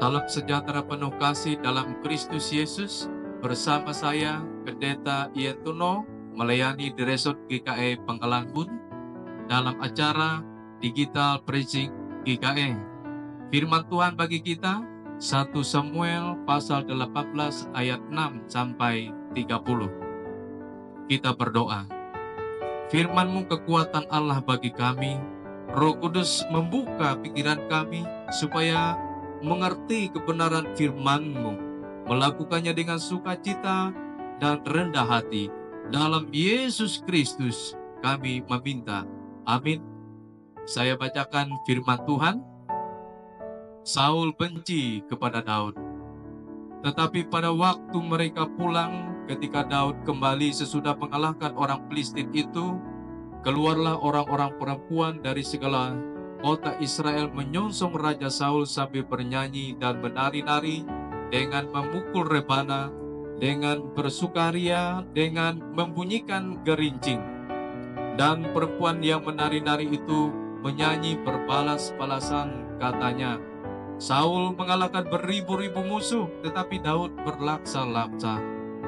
Salam sejahtera penuh kasih dalam Kristus Yesus. Bersama saya, Pendeta Ientuno, melayani di Resort GKE Pangkalan Bun dalam acara Digital Preaching GKE. Firman Tuhan bagi kita, 1 Samuel pasal 18 ayat 6 sampai 30. Kita berdoa. Firman-Mu kekuatan Allah bagi kami. Roh Kudus membuka pikiran kami supaya mengerti kebenaran firman-Mu, melakukannya dengan sukacita dan rendah hati. Dalam Yesus Kristus kami meminta. Amin. Saya bacakan firman Tuhan. Saul benci kepada Daud. Tetapi pada waktu mereka pulang, ketika Daud kembali sesudah mengalahkan orang Filistin itu, keluarlah orang-orang perempuan dari segala kota Israel menyongsong Raja Saul sambil bernyanyi dan menari-nari, dengan memukul rebana, dengan bersukaria, dengan membunyikan gerincing. Dan perempuan yang menari-nari itu menyanyi berbalas-balasan, katanya, Saul mengalahkan beribu-ribu musuh, tetapi Daud berlaksa-laksa.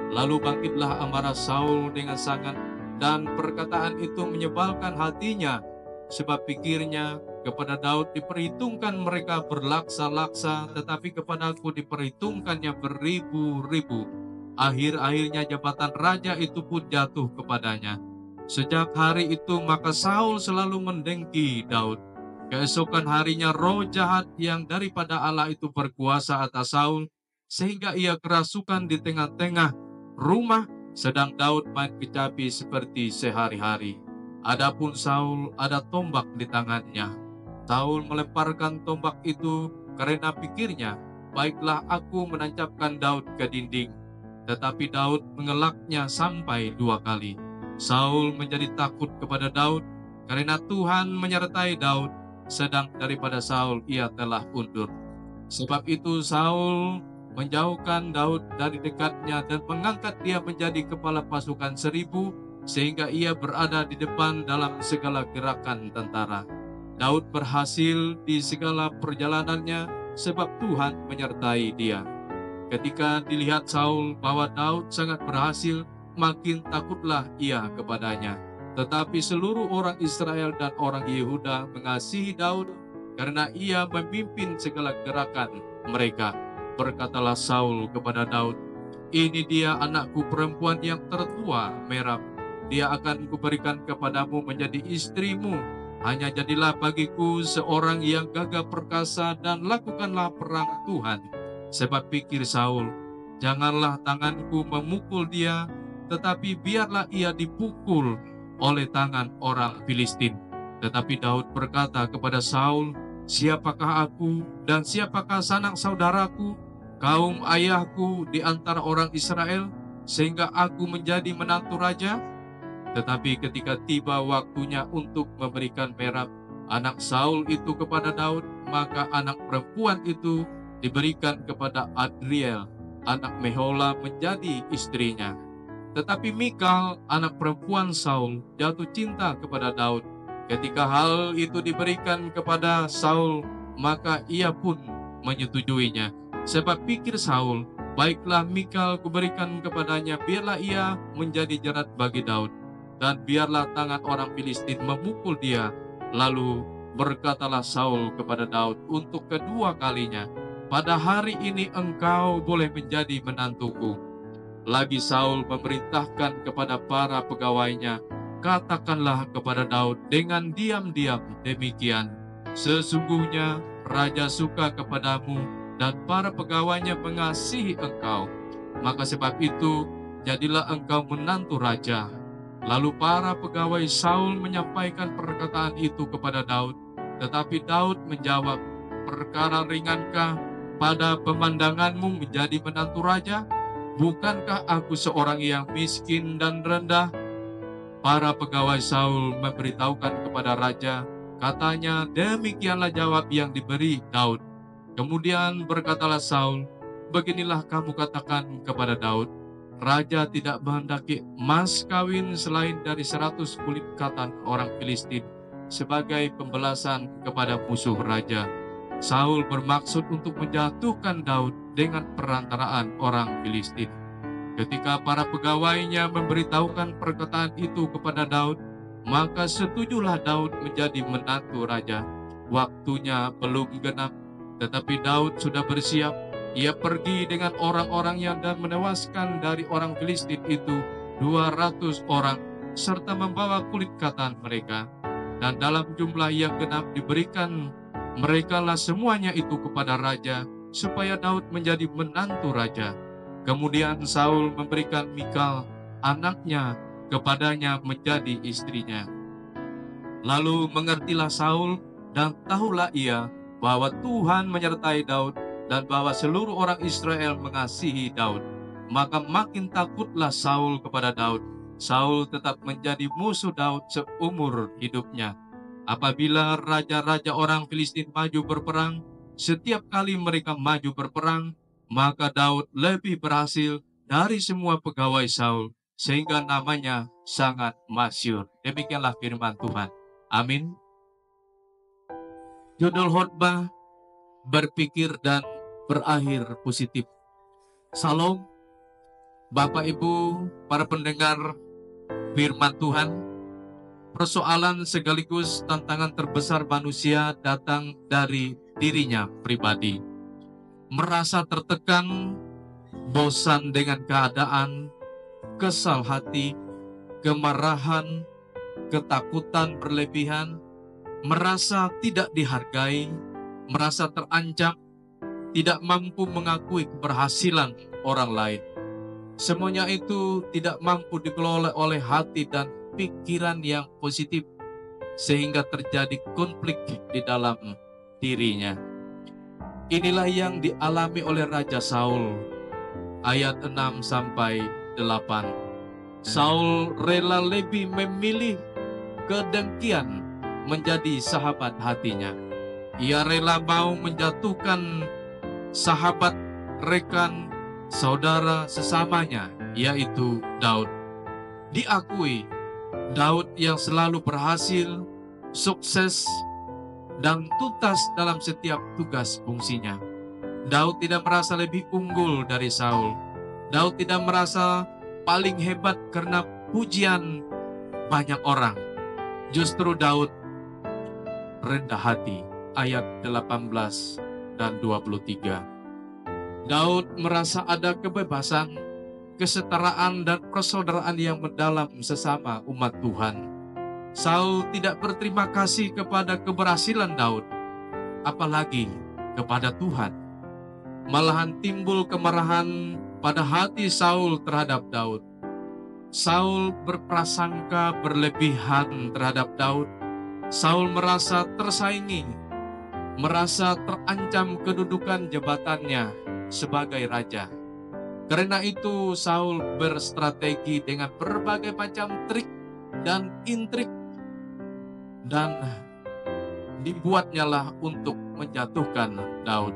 Lalu bangkitlah amarah Saul dengan sangat, dan perkataan itu menyebalkan hatinya, sebab pikirnya, kepada Daud diperhitungkan mereka berlaksa-laksa, tetapi kepadaku diperhitungkannya beribu-ribu. Akhir-akhirnya jabatan raja itu pun jatuh kepadanya. Sejak hari itu maka Saul selalu mendengki Daud. Keesokan harinya roh jahat yang daripada Allah itu berkuasa atas Saul, sehingga ia kerasukan di tengah-tengah rumah, sedang Daud main kecapi seperti sehari-hari. Adapun Saul ada tombak di tangannya. Saul melemparkan tombak itu karena pikirnya, baiklah aku menancapkan Daud ke dinding. Tetapi Daud mengelaknya sampai 2 kali. Saul menjadi takut kepada Daud karena Tuhan menyertai Daud, sedang daripada Saul ia telah undur. Sebab itu Saul menjauhkan Daud dari dekatnya dan mengangkat dia menjadi kepala pasukan 1000, sehingga ia berada di depan dalam segala gerakan tentara. Daud berhasil di segala perjalanannya sebab Tuhan menyertai dia. Ketika dilihat Saul bahwa Daud sangat berhasil, makin takutlah ia kepadanya. Tetapi seluruh orang Israel dan orang Yehuda mengasihi Daud karena ia memimpin segala gerakan mereka. Berkatalah Saul kepada Daud, ini dia anakku perempuan yang tertua, Merab. Dia akan kuberikan kepadamu menjadi istrimu. Hanya jadilah bagiku seorang yang gagah perkasa dan lakukanlah perang Tuhan. Sebab pikir Saul, janganlah tanganku memukul dia, tetapi biarlah ia dipukul oleh tangan orang Filistin. Tetapi Daud berkata kepada Saul, siapakah aku dan siapakah sanak saudaraku, kaum ayahku di antara orang Israel, sehingga aku menjadi menantu raja? Tetapi ketika tiba waktunya untuk memberikan Merab, anak Saul itu kepada Daud, maka anak perempuan itu diberikan kepada Adriel, anak Mehola, menjadi istrinya. Tetapi Mikal, anak perempuan Saul, jatuh cinta kepada Daud. Ketika hal itu diberikan kepada Saul, maka ia pun menyetujuinya. Sebab pikir Saul, baiklah Mikal kuberikan kepadanya, biarlah ia menjadi jerat bagi Daud. Dan biarlah tangan orang Filistin memukul dia. Lalu berkatalah Saul kepada Daud untuk kedua kalinya, pada hari ini engkau boleh menjadi menantuku. Lagi Saul memerintahkan kepada para pegawainya, katakanlah kepada Daud dengan diam-diam demikian, sesungguhnya raja suka kepadamu dan para pegawainya mengasihi engkau. Maka sebab itu jadilah engkau menantu raja. Lalu para pegawai Saul menyampaikan perkataan itu kepada Daud. Tetapi Daud menjawab, perkara ringankah pada pemandanganmu menjadi menantu raja? Bukankah aku seorang yang miskin dan rendah? Para pegawai Saul memberitahukan kepada raja, katanya, demikianlah jawab yang diberi Daud. Kemudian berkatalah Saul, beginilah kamu katakan kepada Daud, raja tidak menghendaki mas kawin selain dari 100 kulit katan orang Filistin sebagai pembalasan kepada musuh raja. Saul bermaksud untuk menjatuhkan Daud dengan perantaraan orang Filistin. Ketika para pegawainya memberitahukan perkataan itu kepada Daud, maka setujulah Daud menjadi menantu raja. Waktunya belum genap, tetapi Daud sudah bersiap. Ia pergi dengan orang-orangnya dan menewaskan dari orang Filistin itu 200 orang, serta membawa kulit katan mereka. Dan dalam jumlah yang genap diberikan merekalah semuanya itu kepada raja, supaya Daud menjadi menantu raja. Kemudian Saul memberikan Mikal, anaknya, kepadanya menjadi istrinya. Lalu mengertilah Saul dan tahulah ia bahwa Tuhan menyertai Daud dan bahwa seluruh orang Israel mengasihi Daud. Maka makin takutlah Saul kepada Daud. Saul tetap menjadi musuh Daud seumur hidupnya. Apabila raja-raja orang Filistin maju berperang, setiap kali mereka maju berperang, maka Daud lebih berhasil dari semua pegawai Saul, sehingga namanya sangat masyhur. Demikianlah firman Tuhan. Amin. Judul khotbah, berpikir dan berakhir positif. Salam, Bapak Ibu, para pendengar firman Tuhan. Persoalan sekaligus tantangan terbesar manusia datang dari dirinya pribadi. Merasa tertekan, bosan dengan keadaan, kesal hati, kemarahan, ketakutan berlebihan, merasa tidak dihargai, merasa terancam, tidak mampu mengakui keberhasilan orang lain. Semuanya itu tidak mampu dikelola oleh hati dan pikiran yang positif, sehingga terjadi konflik di dalam dirinya. Inilah yang dialami oleh Raja Saul. Ayat 6 sampai 8. Saul rela lebih memilih kedengkian menjadi sahabat hatinya. Ia rela mau menjatuhkan sahabat, rekan, saudara sesamanya, yaitu Daud. Diakui, Daud yang selalu berhasil, sukses, dan tuntas dalam setiap tugas fungsinya. Daud tidak merasa lebih unggul dari Saul. Daud tidak merasa paling hebat karena pujian banyak orang. Justru Daud rendah hati. Ayat 18 dan 23. Daud merasa ada kebebasan, kesetaraan, dan persaudaraan yang mendalam sesama umat Tuhan. Saul tidak berterima kasih kepada keberhasilan Daud, apalagi kepada Tuhan. Malahan timbul kemarahan pada hati Saul terhadap Daud. Saul berprasangka berlebihan terhadap Daud. Saul merasa tersaingi, merasa terancam kedudukan jabatannya sebagai raja. Karena itu Saul berstrategi dengan berbagai macam trik dan intrik, dan dibuatnyalah untuk menjatuhkan Daud.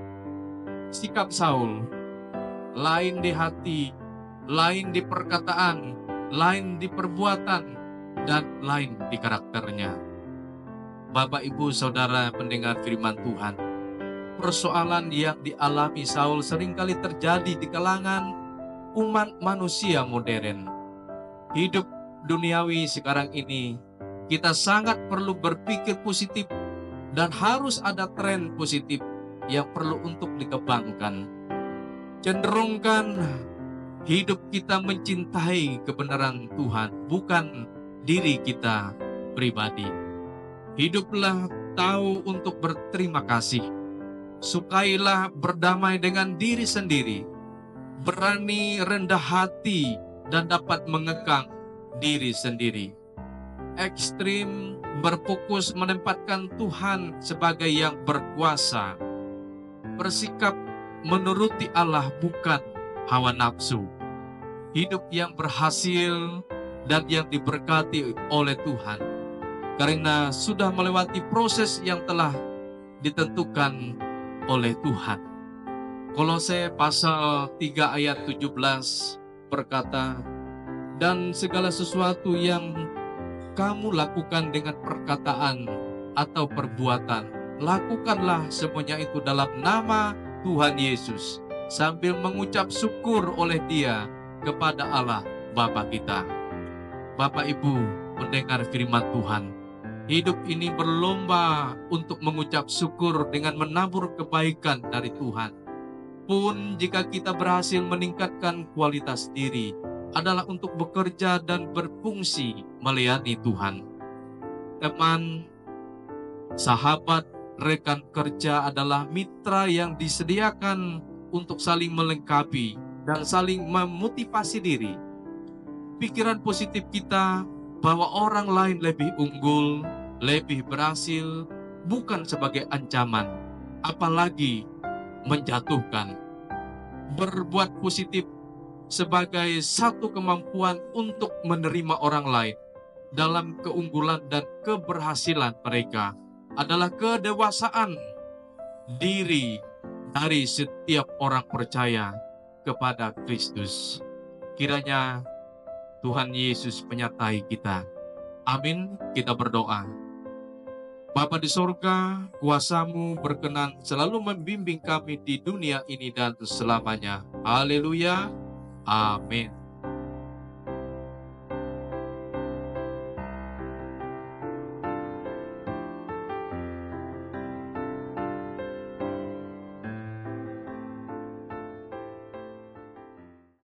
Sikap Saul lain di hati, lain di perkataan, lain di perbuatan, dan lain di karakternya. Bapak, Ibu, Saudara pendengar firman Tuhan, persoalan yang dialami Saul seringkali terjadi di kalangan umat manusia modern. Hidup duniawi sekarang ini, kita sangat perlu berpikir positif dan harus ada tren positif yang perlu untuk dikembangkan. Cenderungkan hidup kita mencintai kebenaran Tuhan, bukan diri kita pribadi. Hiduplah tahu untuk berterima kasih. Sukailah berdamai dengan diri sendiri. Berani rendah hati dan dapat mengekang diri sendiri. Ekstrim berfokus menempatkan Tuhan sebagai yang berkuasa. Bersikap menuruti Allah bukan hawa nafsu. Hidup yang berhasil dan yang diberkati oleh Tuhan, karena sudah melewati proses yang telah ditentukan oleh Tuhan. Kolose pasal 3 ayat 17 berkata, "Dan segala sesuatu yang kamu lakukan dengan perkataan atau perbuatan, lakukanlah semuanya itu dalam nama Tuhan Yesus, sambil mengucap syukur oleh Dia kepada Allah Bapa kita. Bapak Ibu mendengar firman Tuhan, hidup ini berlomba untuk mengucap syukur dengan menabur kebaikan dari Tuhan. Pun jika kita berhasil meningkatkan kualitas diri, adalah untuk bekerja dan berfungsi melayani Tuhan. Teman, sahabat, rekan kerja adalah mitra yang disediakan untuk saling melengkapi dan saling memotivasi diri. Pikiran positif kita bahwa orang lain lebih unggul, lebih berhasil, bukan sebagai ancaman, apalagi menjatuhkan. Berbuat positif sebagai satu kemampuan untuk menerima orang lain dalam keunggulan dan keberhasilan mereka adalah kedewasaan diri dari setiap orang percaya kepada Kristus. Kiranya Tuhan Yesus menyertai kita. Amin. Kita berdoa. Bapa di sorga, kuasa-Mu berkenan selalu membimbing kami di dunia ini dan selamanya. Haleluya. Amin.